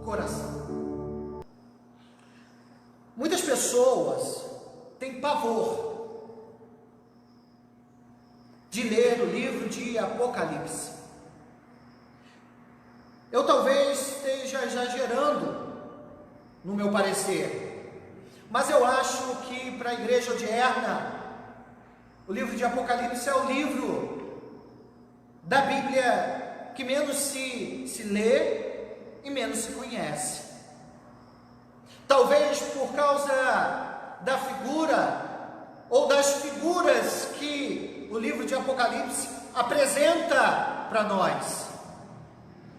coração. Muitas pessoas têm pavor de ler o livro de Apocalipse. Eu talvez esteja exagerando no meu parecer, mas eu acho que para a igreja odierna, o livro de Apocalipse é o livro da Bíblia que menos se lê e menos se conhece. Talvez por causa da figura ou das figuras que o livro de Apocalipse apresenta para nós.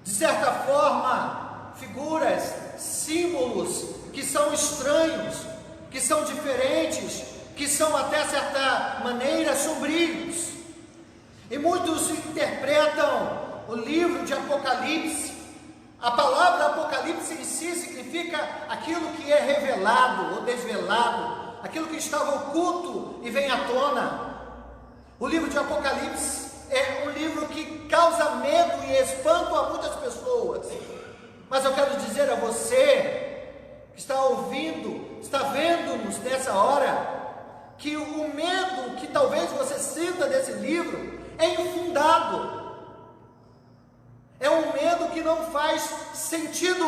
De certa forma, figuras, símbolos que são estranhos, que são diferentes, que são até certa maneira sombrios. E muitos interpretam o livro de Apocalipse. A palavra Apocalipse em si significa aquilo que é revelado ou desvelado, aquilo que estava oculto e vem à tona. O livro de Apocalipse é um livro que causa medo e espanto a muitas pessoas. Mas eu quero dizer a você que está ouvindo, está vendo-nos nessa hora, que o medo que talvez você sinta desse livro é infundado. É um medo que não faz sentido,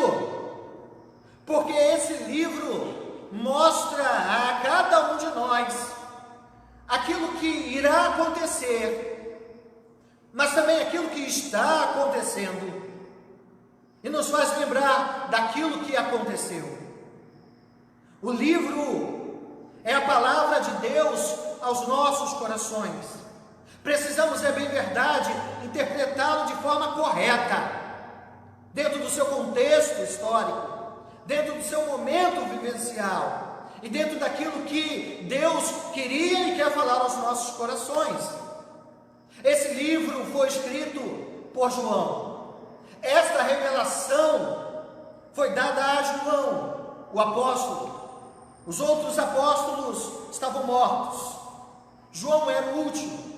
porque esse livro mostra a cada um de nós aquilo que irá acontecer, mas também aquilo que está acontecendo, e nos faz lembrar daquilo que aconteceu. O livro é a palavra de Deus aos nossos corações. Precisamos, é bem verdade, interpretá-lo de forma correta, dentro do seu contexto histórico, dentro do seu momento vivencial, e dentro daquilo que Deus queria e quer falar aos nossos corações. Esse livro foi escrito por João. Esta revelação foi dada a João, o apóstolo. Os outros apóstolos estavam mortos. João era o último.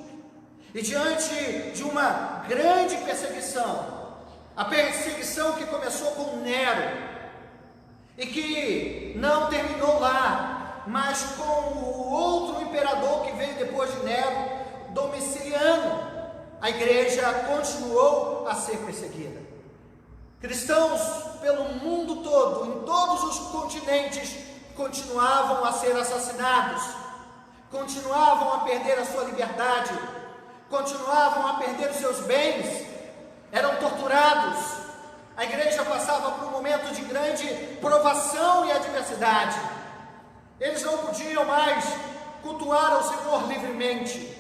E diante de uma grande perseguição, a perseguição que começou com Nero, e que não terminou lá, mas com o outro imperador que veio depois de Nero, Domiciano, a igreja continuou a ser perseguida. Cristãos pelo mundo todo, em todos os continentes, continuavam a ser assassinados, continuavam a perder a sua liberdade, continuavam a perder os seus bens, eram torturados. A igreja passava por um momento de grande provação e adversidade. Eles não podiam mais cultuar ao Senhor livremente,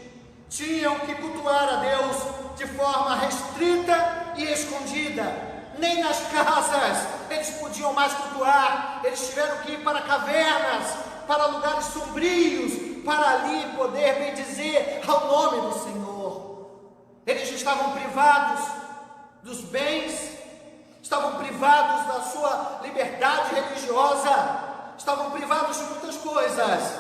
tinham que cultuar a Deus de forma restrita e escondida. Nem nas casas eles podiam mais cultuar, eles tiveram que ir para cavernas, para lugares sombrios, para ali poder bendizer ao nome do Senhor. Eles estavam privados dos bens, estavam privados da sua liberdade religiosa, estavam privados de muitas coisas,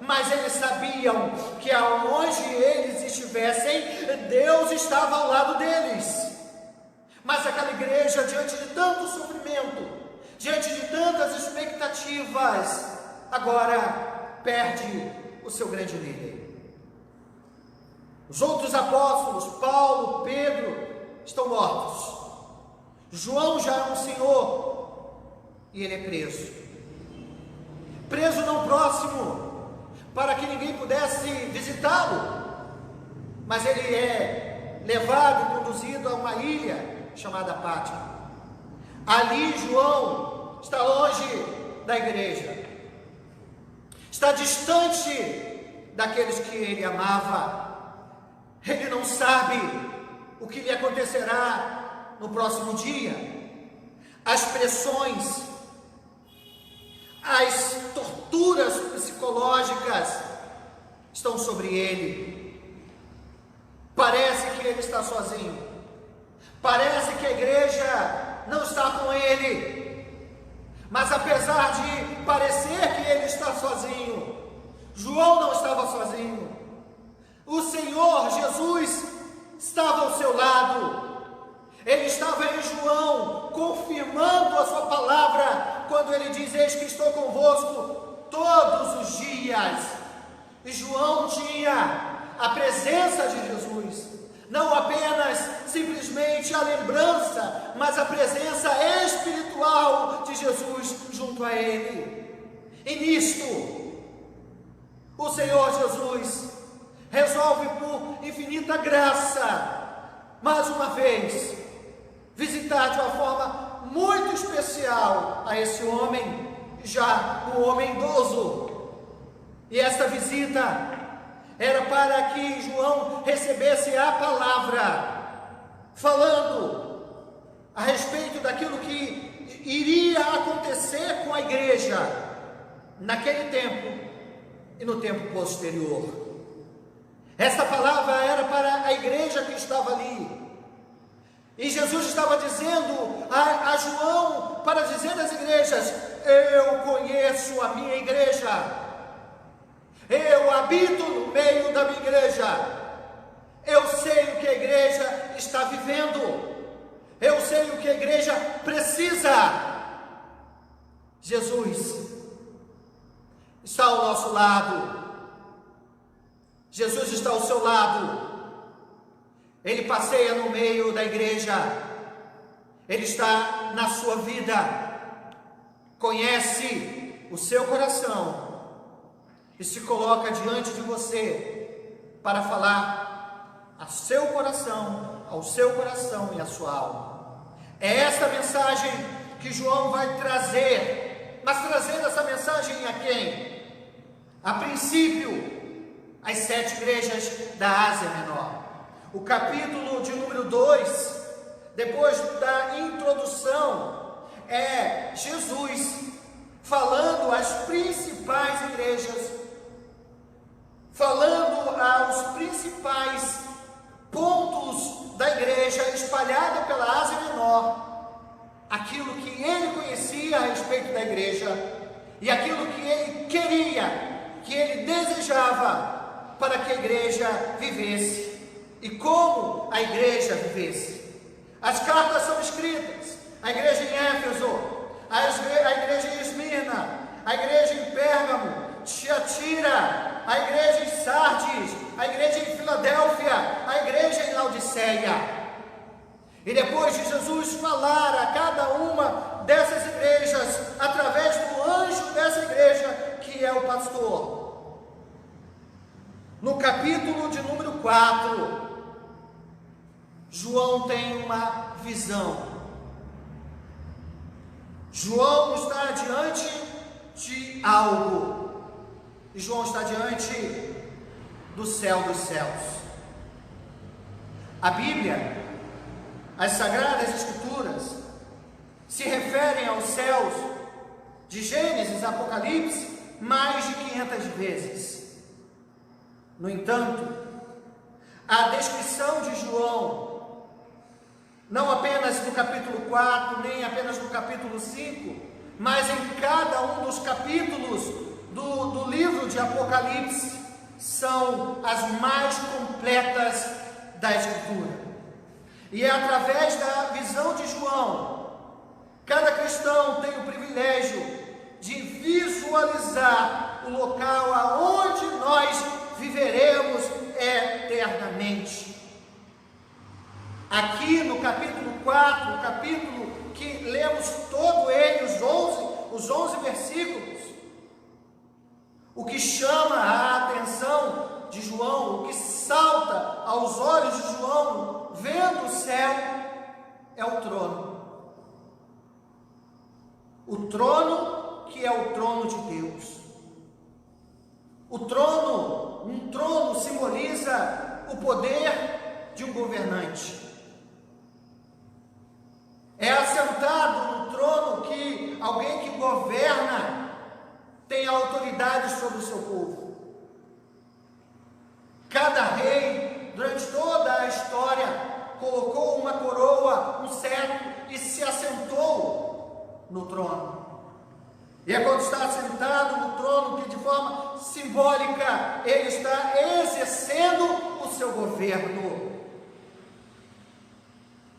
mas eles sabiam que aonde eles estivessem, Deus estava ao lado deles. Mas aquela igreja, diante de tanto sofrimento, diante de tantas expectativas, agora perde o seu grande líder. Os outros apóstolos, Paulo, Pedro, estão mortos. João já é um senhor e ele é preso. Preso não próximo, para que ninguém pudesse visitá-lo, mas ele é levado e conduzido a uma ilha chamada Pátmos. Ali João está longe da igreja, está distante daqueles que ele amava. Ele não sabe o que lhe acontecerá no próximo dia. As pressões, as torturas psicológicas estão sobre ele. Parece que ele está sozinho. Parece que a igreja não está com ele. Mas apesar de parecer que ele está sozinho, João não estava sozinho. O Senhor Jesus estava ao seu lado. Ele estava em João, confirmando a sua palavra, quando ele diz: eis que estou convosco todos os dias. E João tinha a presença de Jesus, não apenas simplesmente a lembrança, mas a presença espiritual de Jesus junto a ele. E nisto, o Senhor Jesus resolve, por infinita graça, mais uma vez, visitar de uma forma muito especial a esse homem, já um homem idoso. E esta visita era para que João recebesse a palavra, falando a respeito daquilo que iria acontecer com a igreja naquele tempo e no tempo posterior. Esta palavra era para a igreja que estava ali. E Jesus estava dizendo a João para dizer às igrejas: eu conheço a minha igreja, eu habito no meio da minha igreja, eu sei o que a igreja está vivendo, eu sei o que a igreja precisa. Jesus está ao nosso lado, Jesus está ao seu lado. Ele passeia no meio da igreja, Ele está na sua vida, conhece o seu coração e se coloca diante de você para falar ao seu coração e à sua alma. É esta mensagem que João vai trazer, mas trazendo essa mensagem a quem? A princípio, as 7 igrejas da Ásia Menor. O capítulo de número 2, depois da introdução, é Jesus falando às principais igrejas, falando aos principais pontos da igreja espalhada pela Ásia Menor, aquilo que ele conhecia a respeito da igreja e aquilo que ele queria, que ele desejava para que a igreja vivesse. E como a igreja vivesse. As cartas são escritas: a igreja em Éfeso, a igreja em Esmirna, a igreja em Pérgamo, Tiatira, a igreja em Sardes, a igreja em Filadélfia, a igreja em Laodiceia. E depois de Jesus falar a cada uma dessas igrejas, através do anjo dessa igreja, que é o pastor, no capítulo de número 4, João tem uma visão. João está diante de algo. E João está diante do céu dos céus. A Bíblia, as Sagradas Escrituras, se referem aos céus de Gênesis, Apocalipse, mais de 500 vezes. No entanto, a descrição de João, não apenas no capítulo 4, nem apenas no capítulo 5, mas em cada um dos capítulos do livro de Apocalipse, são as mais completas da Escritura. E é através da visão de João, cada cristão tem o privilégio de visualizar o local aonde nós viveremos eternamente. Aqui no capítulo 4, o capítulo que lemos todo ele, os 11 versículos, o que chama a atenção de João, o que salta aos olhos de João, vendo o céu, é o trono. O trono que é o trono de Deus. O trono, um trono simboliza o poder de um governante. É assentado no trono que alguém que governa tem autoridade sobre o seu povo. Cada rei, durante toda a história, colocou uma coroa, um cetro e se assentou no trono. E é quando está sentado no trono que, de forma simbólica, ele está exercendo o seu governo.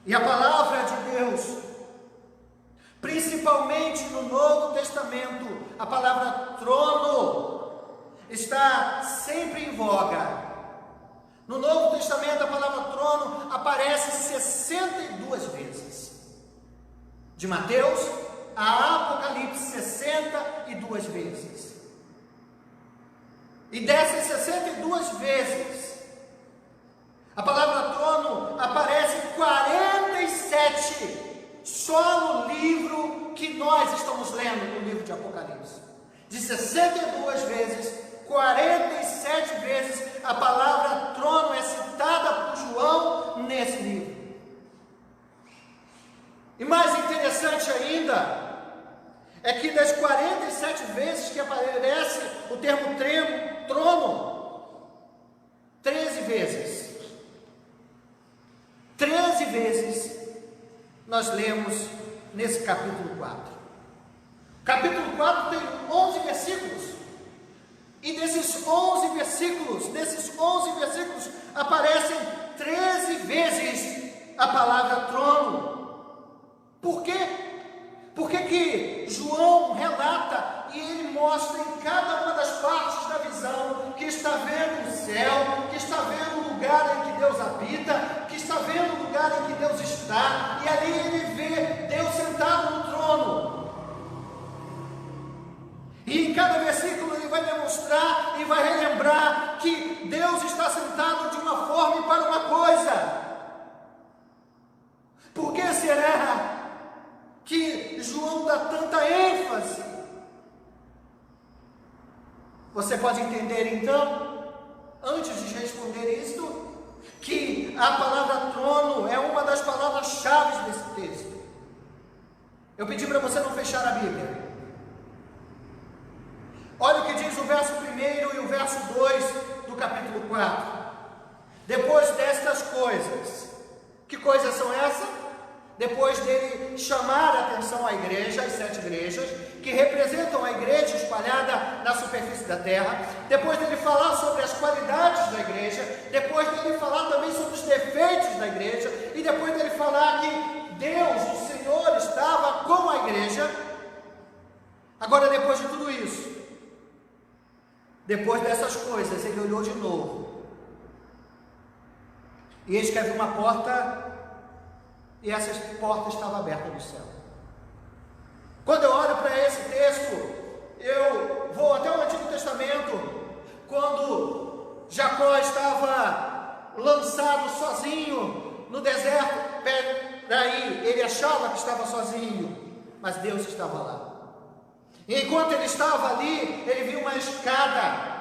E a palavra no Novo Testamento a palavra trono está sempre em voga. No Novo Testamento a palavra trono aparece 62 vezes. De Mateus a Apocalipse, 62 vezes. E dessas 62 vezes, a palavra trono aparece 47 só no livro que nós estamos lendo, no livro de Apocalipse. De 62 vezes, 47 vezes a palavra trono é citada por João nesse livro. E mais interessante ainda, é que das 47 vezes que aparece o termo trono, 13 vezes nós lemos nesse capítulo 4. Capítulo 4 tem 11 versículos, e desses 11 versículos, aparecem 13 vezes a palavra trono. Por quê? Porque que João relata e ele mostra em cada uma das partes da visão que está vendo o céu, que está vendo o lugar em que Deus habita, que está vendo o lugar em que Deus está, e ali ele vê Deus sentado no trono. E em cada versículo ele vai demonstrar e vai relembrar que Deus está sentado de uma forma e para uma coisa. Por que será que João dá tanta ênfase? Você pode entender então, antes de responder isto, que a palavra trono é uma das palavras-chave desse texto. Eu pedi para você não fechar a Bíblia. Olha o que diz o verso 1 e o verso 2 do capítulo 4. Depois destas coisas, que coisas são essas? Depois dele chamar a atenção à igreja, às 7 igrejas, que representam a igreja espalhada na superfície da terra, depois dele falar sobre as qualidades da igreja, depois dele falar também sobre os defeitos da igreja, e depois dele falar que Deus, o Senhor, estava com a igreja. Agora, depois de tudo isso, depois dessas coisas, ele olhou de novo, e eis que havia uma porta, e essa porta estava aberta no céu. Quando eu olho para esse texto, eu vou até o Antigo Testamento, quando Jacó estava lançado sozinho no deserto. Peraí, ele achava que estava sozinho, mas Deus estava lá. E enquanto ele estava ali, ele viu uma escada,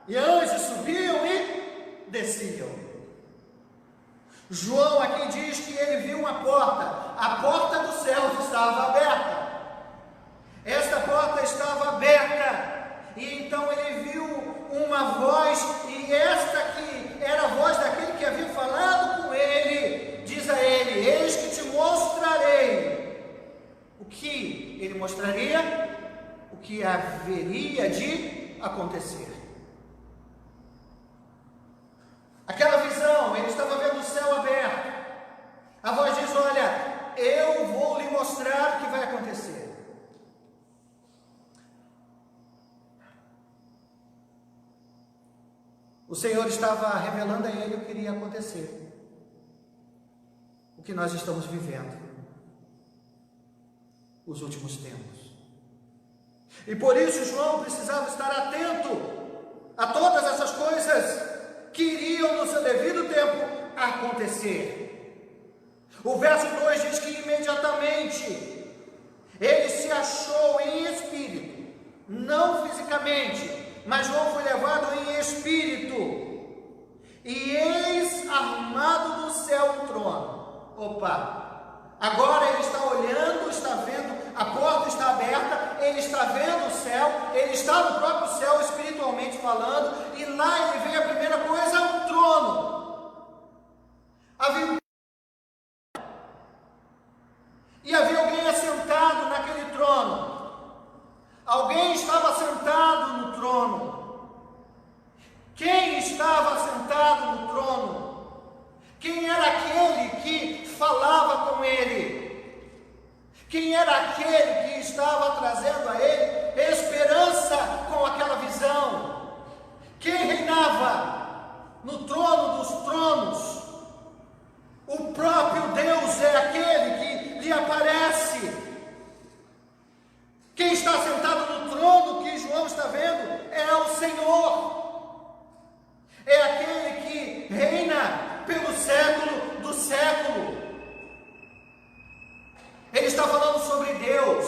e anjos subiam e desciam. João aqui diz que ele viu uma porta, a porta do céu estava aberta. Esta porta estava aberta, e então ele viu uma voz, e esta aqui era a voz daquele que havia falado com ele. Diz a ele: eis que te mostrarei. O que ele mostraria? O que haveria de acontecer. Aquela visão, ele estava vendo o céu aberto. A voz diz: olha, eu vou lhe mostrar o que vai acontecer. O Senhor estava revelando a ele o que iria acontecer, o que nós estamos vivendo, os últimos tempos. E por isso João precisava estar atento a todas essas coisas que iriam no seu devido tempo acontecer. O verso 2 diz que imediatamente ele se achou em espírito, não fisicamente, mas João foi levado em espírito, e eis armado do céu um trono. Opa! Agora ele está olhando, está vendo, a porta está aberta, ele está vendo o céu, ele está no próprio céu espiritualmente falando, e lá ele vê a primeira coisa, um trono. Havia alguém assentado naquele trono. Alguém estava sentado no trono. Quem estava sentado no trono? Quem era aquele que falava com ele? Quem era aquele que estava trazendo a ele esperança com aquela visão? Quem reinava no trono dos tronos? O próprio Deus é aquele que lhe aparece. Quem está sentado no trono que João está vendo é o Senhor. É aquele que reina pelo século do século. Ele está falando sobre Deus.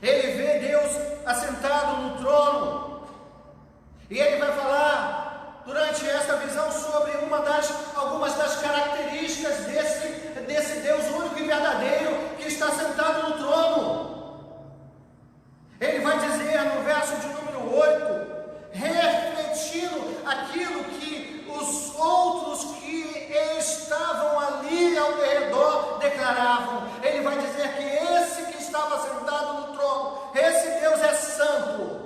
Ele vê Deus assentado no trono. E ele vai falar durante esta visão sobre algumas das características desse Deus único e verdadeiro que está sentado no trono. Ele vai dizer no verso de número 8, refletindo aquilo que os outros que estavam ali ao redor declaravam. Ele vai dizer que esse que estava sentado no trono, esse Deus é santo.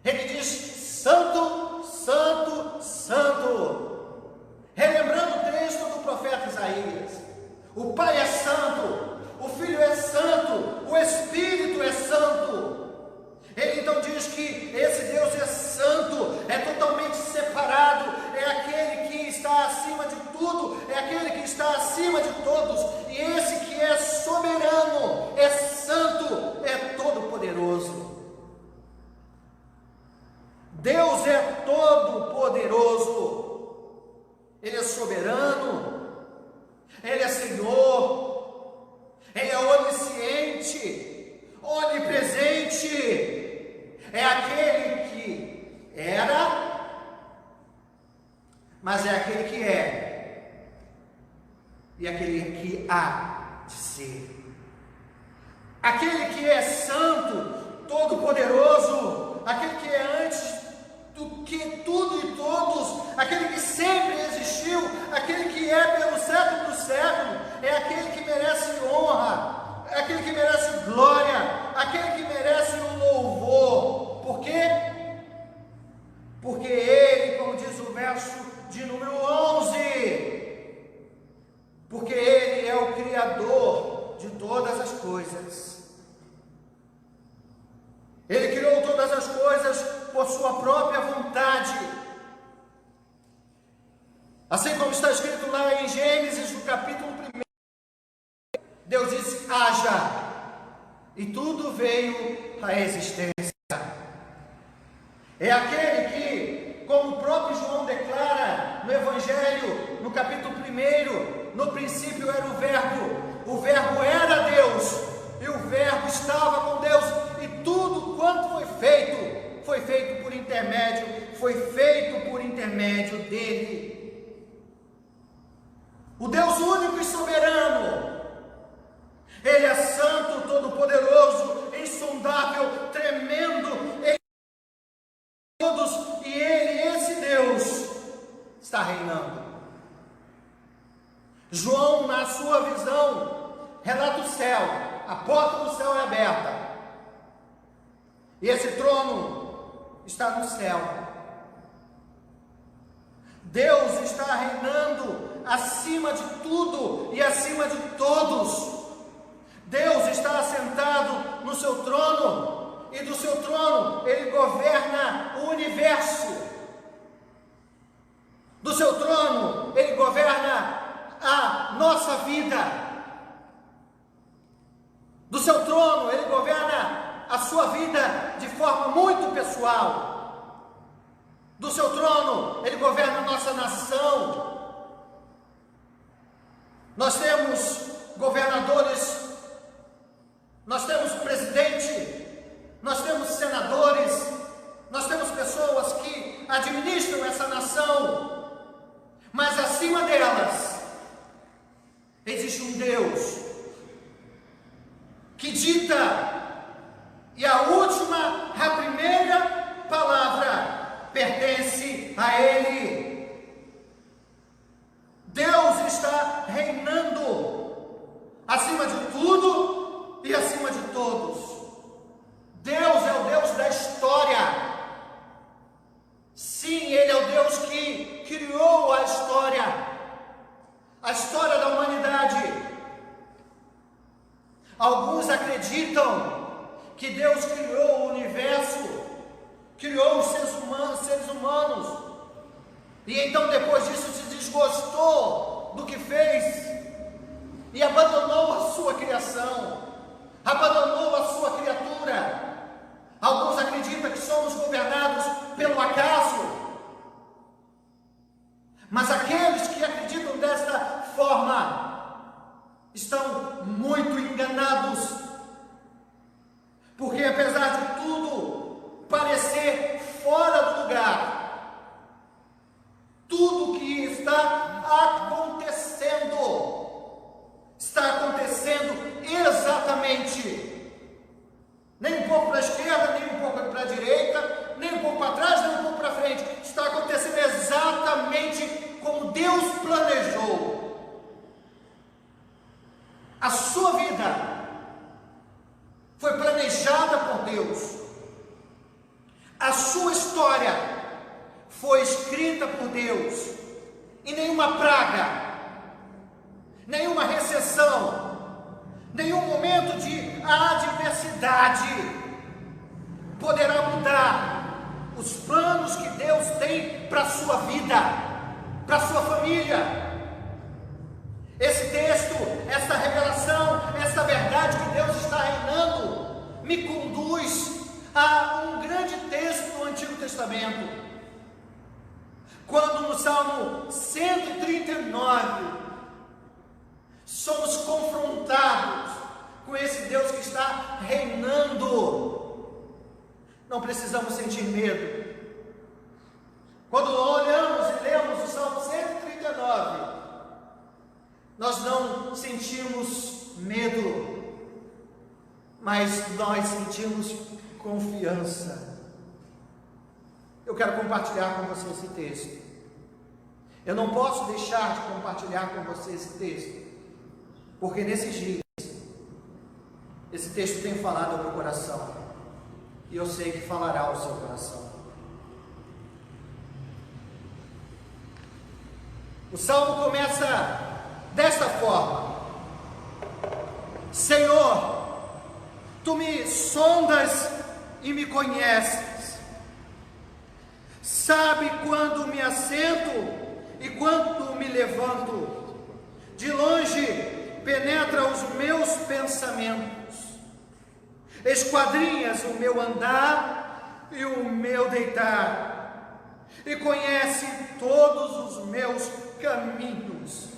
Ele diz: santo, santo, santo. Relembrando o texto do profeta Isaías. O Pai é santo, o Filho é santo, o Espírito é santo. Ele então diz que esse Deus é santo, é totalmente separado, é aquele que está acima de tudo, é aquele que está acima de todos, e esse que é soberano, é santo, é todo-poderoso. Deus é todo-poderoso, Ele é soberano, Ele é Senhor, Ele é onisciente, onipresente. É aquele que era, mas é aquele que é, e aquele que há de ser. Aquele que é santo, todo-poderoso, aquele que é antes do que tudo e todos, aquele que sempre existiu, aquele que é pelo século do século, é aquele que merece honra, é aquele que merece glória, aquele que merece o louvor. Por quê? Porque Ele, como diz o verso de número 11, porque Ele é o Criador de todas as coisas. Ele criou todas as coisas por sua própria vontade. Assim como está escrito lá em Gênesis, no capítulo 1, Deus disse: haja, e tudo veio à existência. É aquele que, como o próprio João declara no Evangelho, no capítulo 1, no princípio era o Verbo era Deus, e o Verbo estava com Deus, e tudo quanto foi feito por intermédio dele. O Deus único e soberano, Ele é santo, todo-poderoso, insondável, tremendo, e Ele, esse Deus, está reinando. João, na sua visão, relata o céu, a porta do céu é aberta, e esse trono está no céu. Deus está reinando acima de tudo e acima de todos. Deus está assentado no seu trono, e do seu trono Ele governa o universo. Do seu trono Ele governa a nossa vida. Do seu trono Ele governa a sua vida de forma muito pessoal. Do seu trono Ele governa a nossa nação. Nós temos governadores, nós temos presidente, nós temos senadores, nós temos pessoas que administram essa nação, mas acima delas existe um Deus que dita, e a primeira palavra pertence a Ele. Deus está reinando acima de tudo e acima de todos. Deus é o Deus da história. Sim, Ele é o Deus que criou a história da humanidade. Alguns acreditam que Deus criou o universo, criou os seres humanos, e então depois disso se desgostou do que fez e abandonou a sua criação, abandonou a sua criatura. Alguns acreditam que somos governados pelo acaso, mas aqueles que acreditam desta forma estão muito enganados, porque apesar de tudo parecer fora do lugar, tudo que está acontecendo exatamente, nem um pouco para a esquerda, nem um pouco para a direita, nem um pouco para trás, nem um pouco para frente, está acontecendo exatamente como Deus planejou. A sua vida foi planejada por Deus, a sua história foi escrita por Deus, e nenhuma praga, nenhuma recessão, nenhum momento de adversidade poderá mudar os planos que Deus tem para a sua vida, para a sua família. Esse texto, essa revelação, essa verdade que Deus está reinando, me conduz a um grande texto do Antigo Testamento, quando no Salmo 139, somos confrontados com esse Deus que está reinando. Não precisamos sentir medo. Quando olhamos e lemos o Salmo 139, nós não sentimos medo, mas nós sentimos confiança. Eu quero compartilhar com você esse texto. Eu não posso deixar de compartilhar com você esse texto, porque nesses dias, esse texto tem falado ao meu coração, e eu sei que falará ao seu coração. O salmo começa desta forma: Senhor, tu me sondas e me conheces, sabe quando me assento e quando me levanto, de longe penetra os meus pensamentos, esquadrinhas o meu andar e o meu deitar, e conhece todos os meus caminhos.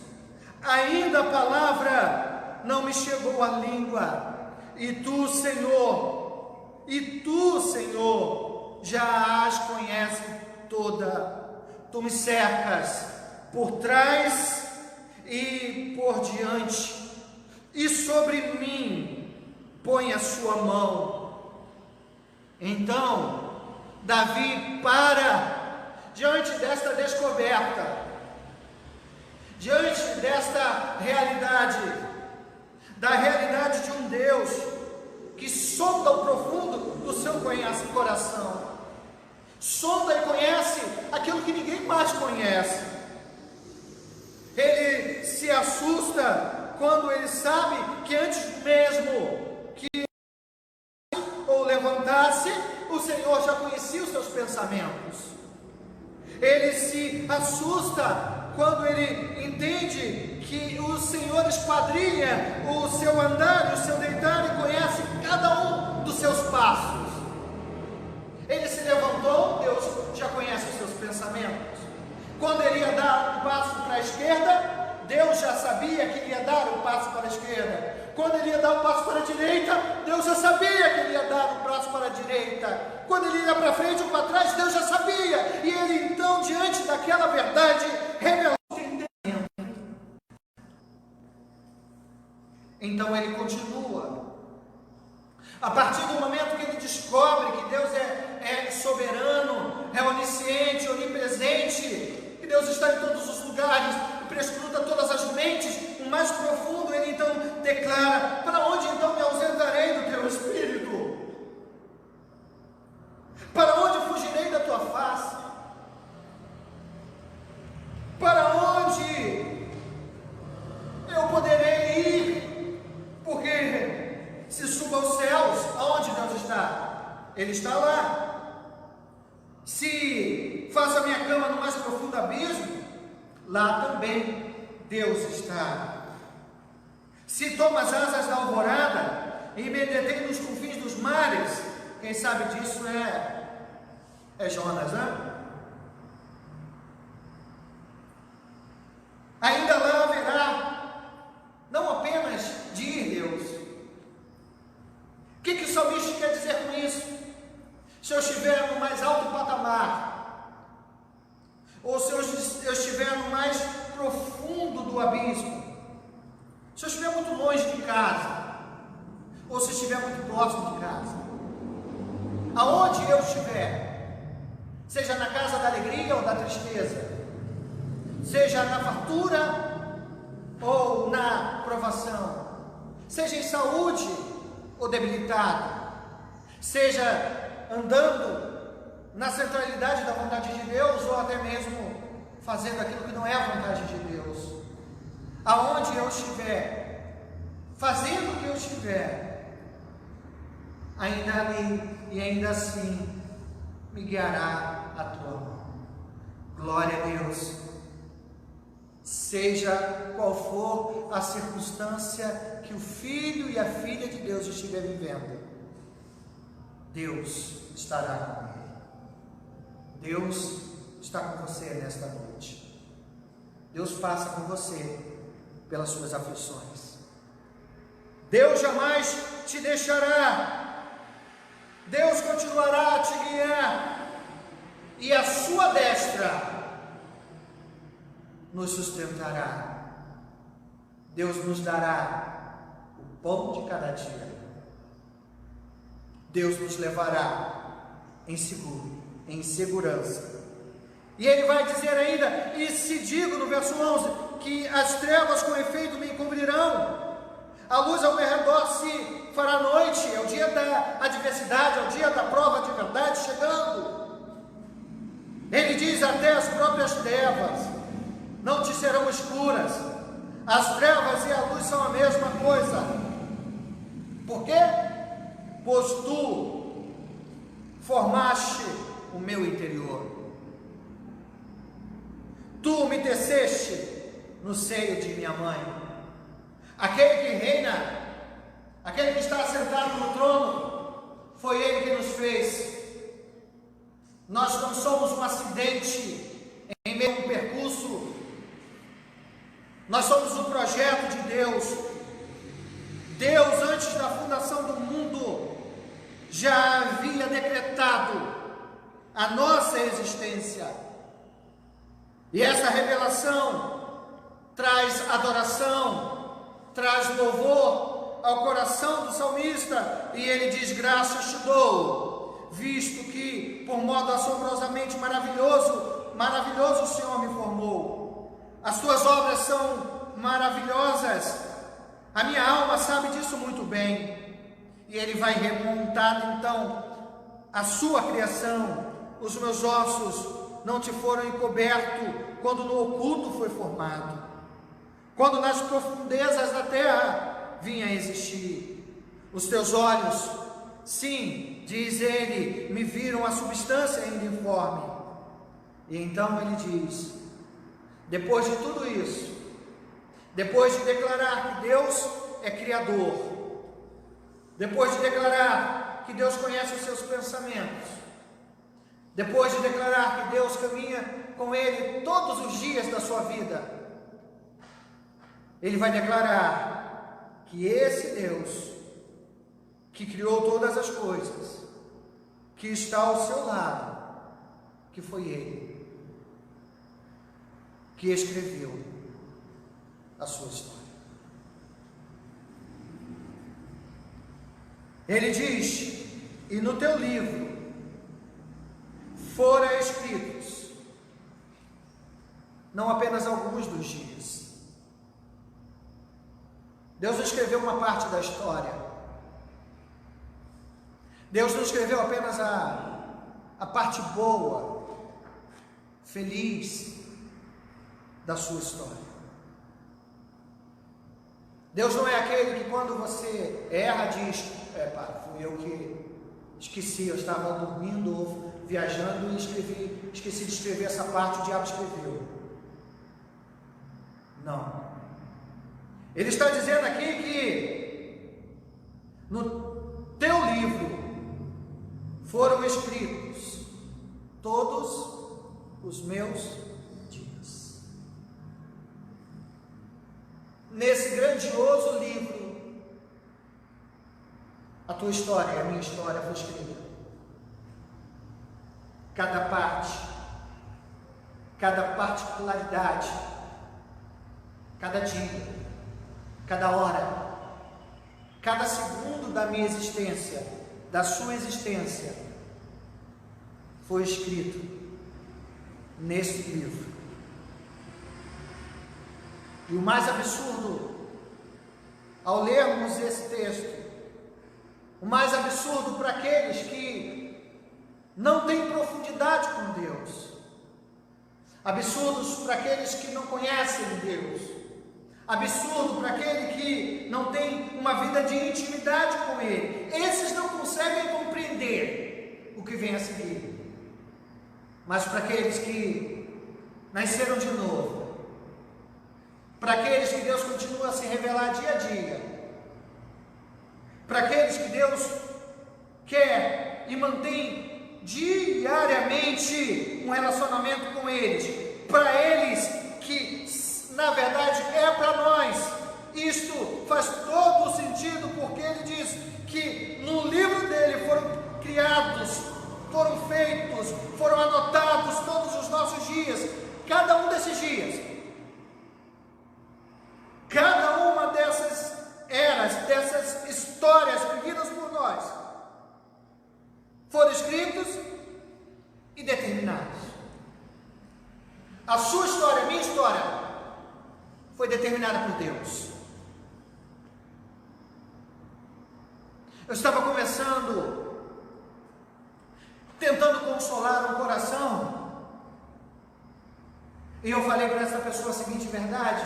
Ainda a palavra não me chegou à língua, e tu, Senhor, já as conheces toda. Tu me cercas por trás e por diante, e sobre mim põe a sua mão. Então Davi para diante desta descoberta, diante desta realidade, da realidade de um Deus que sonda o profundo do seu coração, sonda e conhece aquilo que ninguém mais conhece. Ele se assusta quando ele sabe que antes mesmo que ou levantasse, o Senhor já conhecia os seus pensamentos. Ele se assusta quando ele entende que o Senhor esquadrinha o seu andar, o seu deitar, e conhece cada um dos seus passos. Ele se levantou, Deus já conhece os seus pensamentos. Quando ele ia dar um passo para a esquerda, Deus já sabia que ele ia dar um passo para a esquerda. Quando ele ia dar um passo para a direita, Deus já sabia que ele ia dar um passo para a direita. Quando ele ia para frente ou para trás, Deus já sabia. E ele então, diante daquela verdade, revelou o entendimento. Então ele continua. A partir do momento que ele descobre que Deus é soberano, é onisciente, onipresente, que Deus está em todos os lugares, prescruta todas as mentes, o mais profundo, ele então declara: para onde então me ausentarei do teu Espírito? Para onde fugirei da tua face? Para onde eu poderei ir? Porque Ele está lá. Se faço a minha cama no mais profundo abismo, lá também Deus está. Se tomo as asas da alvorada e me detenho nos confins dos mares, quem sabe disso é Jonas, né? Ainda lá haverá, não apenas de ir, Deus. O que o salmista quer dizer com isso? Se eu estiver no mais alto patamar, ou se eu estiver no mais profundo do abismo, se eu estiver muito longe de casa, ou se estiver muito próximo de casa, aonde eu estiver, seja na casa da alegria ou da tristeza, seja na fartura ou na provação, seja em saúde ou debilitado, seja andando na centralidade da vontade de Deus ou até mesmo fazendo aquilo que não é a vontade de Deus, aonde eu estiver, fazendo o que eu estiver, ainda ali e ainda assim me guiará a tua mão. Glória a Deus. Seja qual for a circunstância que o filho e a filha de Deus estiver vivendo, Deus estará com ele. Deus está com você nesta noite. Deus passa com você pelas suas aflições. Deus jamais te deixará. Deus continuará a te guiar. E a sua destra nos sustentará. Deus nos dará o pão de cada dia. Deus nos levará em segurança. E ele vai dizer ainda, e se digo no verso 11, que as trevas com efeito me encobrirão, a luz ao meu redor se fará noite, é o dia da adversidade, é o dia da prova de verdade chegando. Ele diz, até as próprias trevas não te serão escuras. As trevas e a luz são a mesma coisa. Por quê? Pois tu formaste o meu interior. Tu me teceste no seio de minha mãe. Aquele que reina, aquele que está sentado no trono, foi ele que nos fez. Nós não somos um acidente em meio a um percurso. Nós somos um projeto de Deus. Deus, antes da fundação do mundo, já havia decretado a nossa existência. E essa revelação traz adoração, traz louvor ao coração do salmista. E ele diz, graças te dou, visto que por modo assombrosamente maravilhoso o Senhor me formou. As tuas obras são maravilhosas, a minha alma sabe disso muito bem. E ele vai remontar então a sua criação. Os meus ossos não te foram encobertos quando no oculto foi formado, quando nas profundezas da terra vinha a existir. Os teus olhos, sim, diz ele, me viram a substância ainda informe. E então ele diz, depois de tudo isso, depois de declarar que Deus é Criador, depois de declarar que Deus conhece os seus pensamentos, depois de declarar que Deus caminha com ele todos os dias da sua vida, ele vai declarar que esse Deus, que criou todas as coisas, que está ao seu lado, que foi ele que escreveu a sua história. Ele diz, e no teu livro foram escritos não apenas alguns dos dias. Deus não escreveu uma parte da história. Deus não escreveu apenas a parte boa, feliz da sua história. Deus não é aquele que quando você erra diz, fui eu que Esqueci, eu estava dormindo ou viajando e esqueci de escrever essa parte, o diabo escreveu. Não. Ele está dizendo aqui que no teu livro foram escritos todos os meus dias. Nesse grandioso livro, a tua história e a minha história foi escrita. Cada parte, cada particularidade, cada dia, cada hora, cada segundo da minha existência, da sua existência, foi escrito nesse livro. E o mais absurdo, ao lermos esse texto, o mais absurdo para aqueles que não têm profundidade com Deus, absurdos para aqueles que não conhecem Deus, absurdo para aquele que não tem uma vida de intimidade com Ele. Esses não conseguem compreender o que vem a seguir. Mas para aqueles que nasceram de novo, para aqueles que Deus continua a se revelar dia a dia, para aqueles que Deus quer e mantém diariamente um relacionamento com eles, para eles que na verdade é para nós, isto faz todo o sentido, porque ele diz que no livro dele foram criados, foram feitos, foram anotados todos os nossos dias, cada um desses dias, cada uma dessas eras, dessas histórias vividas por nós, foram escritos e determinados. A sua história, a minha história, foi determinada por Deus. Eu estava conversando, tentando consolar um coração, e eu falei para essa pessoa a seguinte verdade: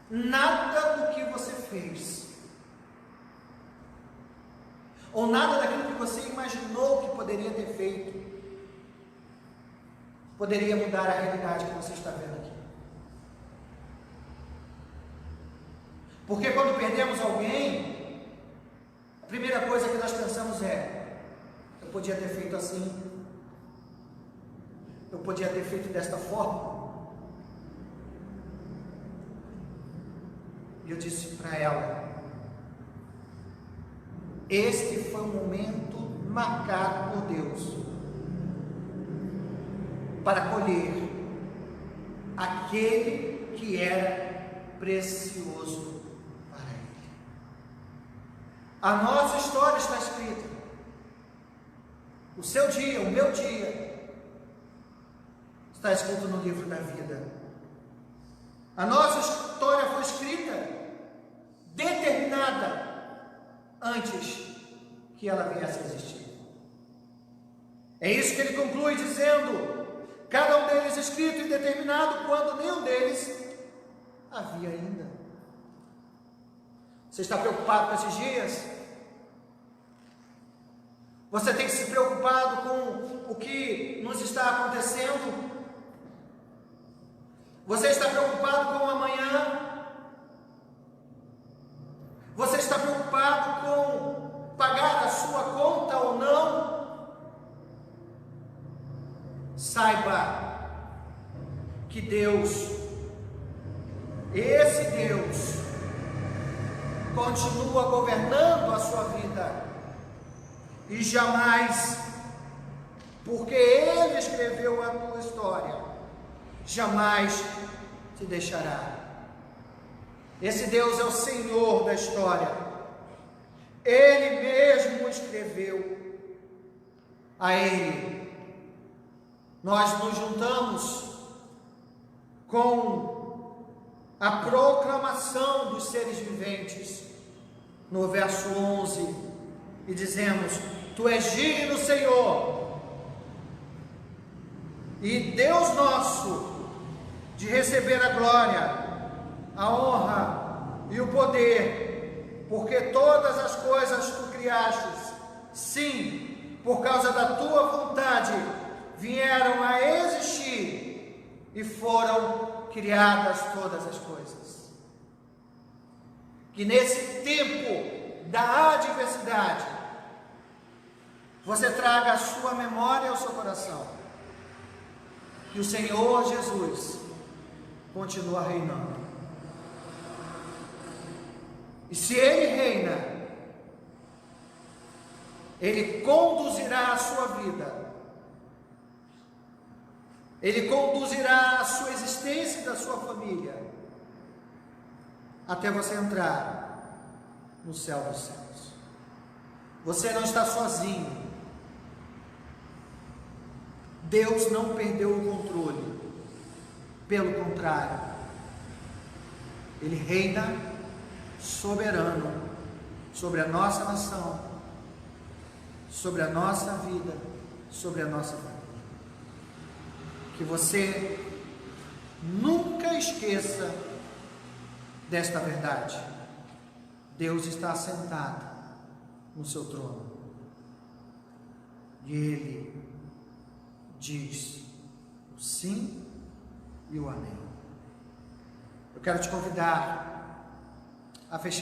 nada do que você fez, ou nada daquilo que você imaginou que poderia ter feito, poderia mudar a realidade que você está vendo aqui. Porque quando perdemos alguém, a primeira coisa que nós pensamos é: eu podia ter feito assim, eu podia ter feito desta forma. E eu disse para ela: este foi um momento marcado por Deus para colher aquele que era precioso para Ele. A nossa história está escrita. O seu dia, o meu dia, está escrito no livro da vida. A nossa história foi escrita, determinada, antes que ela viesse a existir. É isso que ele conclui dizendo: cada um deles escrito e determinado, quando nenhum deles havia ainda. Você está preocupado com esses dias? Você tem se preocupado com o que nos está acontecendo? Você está preocupado com o amanhã? Você está preocupado com pagar a sua conta ou não? Saiba que Deus, esse Deus, continua governando a sua vida, e jamais, porque Ele escreveu a tua história, jamais te deixará. Esse Deus é o Senhor da história. Ele mesmo escreveu. A Ele nós nos juntamos com a proclamação dos seres viventes no verso 11 e dizemos: Tu és digno, Senhor, e Deus nosso, de receber a glória, a honra e o poder, porque todas as coisas Tu criastes, sim, por causa da tua vontade, vieram a existir e foram criadas todas as coisas. Que nesse tempo da adversidade, você traga a sua memória ao seu coração, que o Senhor Jesus continua reinando. E se Ele reina, Ele conduzirá a sua vida, Ele conduzirá a sua existência e da sua família, até você entrar no céu dos céus. Você não está sozinho. Deus não perdeu o controle, pelo contrário, Ele reina soberano sobre a nossa nação, sobre a nossa vida, sobre a nossa família. Que você nunca esqueça desta verdade. Deus está assentado no seu trono e Ele diz o sim e o amém. Eu quero te convidar a fechar